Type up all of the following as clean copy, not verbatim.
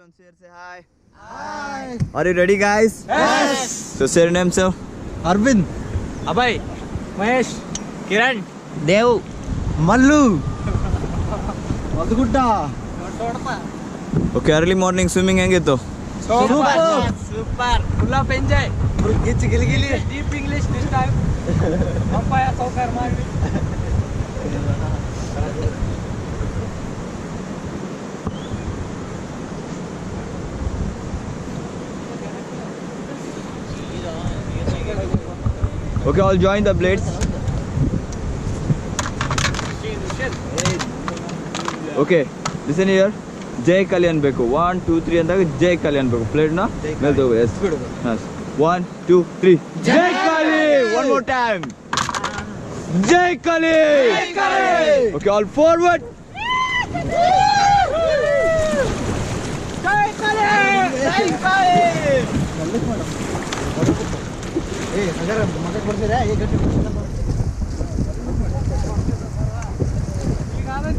everyone say hi. Hi. Are you ready, guys? Yes. So say your name, sir. Arvind. Abhay, Mahesh, Kiran, Dev. Mallu. Madhugutta. Okay, early morning swimming ಹೆಂಗಿತ್ತು? Super. Full of enjoy. Gilli gilli. Deep English this time. Papaya saukar ಮಾಡಿ. Okay, all join the blades. Okay, listen here. Jai Kali ಅನ್ಬೇಕು 1 2 3 ಅಂದಾಗ ಜೈ ಕಲಿ ಅನ್ಬೇಕು plate ನ ಮೇಲೆ ತಗೋ S 1 2 3 ಜೈ ಕಲಿ one more time ಜೈ ಕಲಿ okay all forward ಜೈ ಕಲಿ ಜೈ ಕಲಿ ಏ ನಗರ ಮಗಕ್ಕೆ ಬರ್ತೀರಾ ಏ ಗಂಟೆ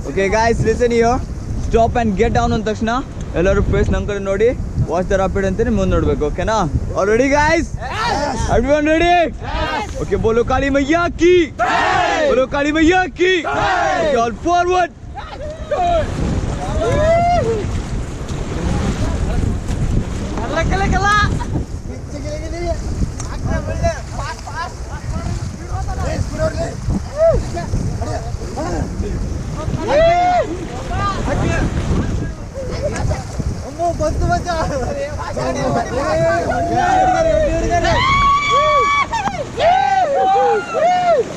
okay guys listen here stop and get down on ತಕ್ಷಣ ಎಲ್ಲರೂ ಫೇಸ್ ನಮ್ಮ ಕಡೆ ನೋಡಿ ವಾಚ್ ದ ರಾಪಿಡ್ ಅಂತಾನೆ ಮುಂದೆ ನೋಡ್ಬೇಕು ಓಕೆನಾ all ready guys everyone ready okay बोलो काली मैया की बोलो काली मैया की okay all forward ಕಲ್ಲ ಕಲ್ಲ ಬಂತು ಮಚ್ಚಾ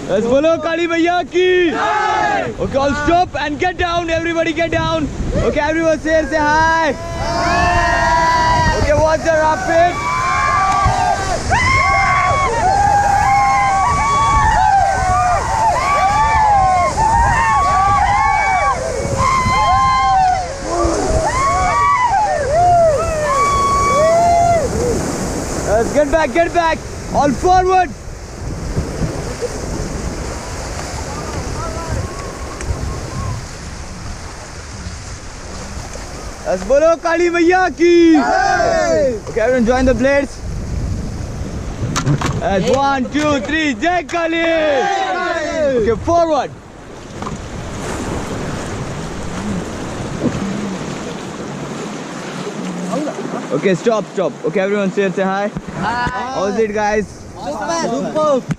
let's बोलो काली मैया की okay all stop and get down everybody get down okay everyone say hi okay watch the rapid let's get back all forward let's बोलो काली मैया की okay everyone join the blades as 1 2 3 jai kali okay forward okay stop okay everyone say hi how's it guys Super.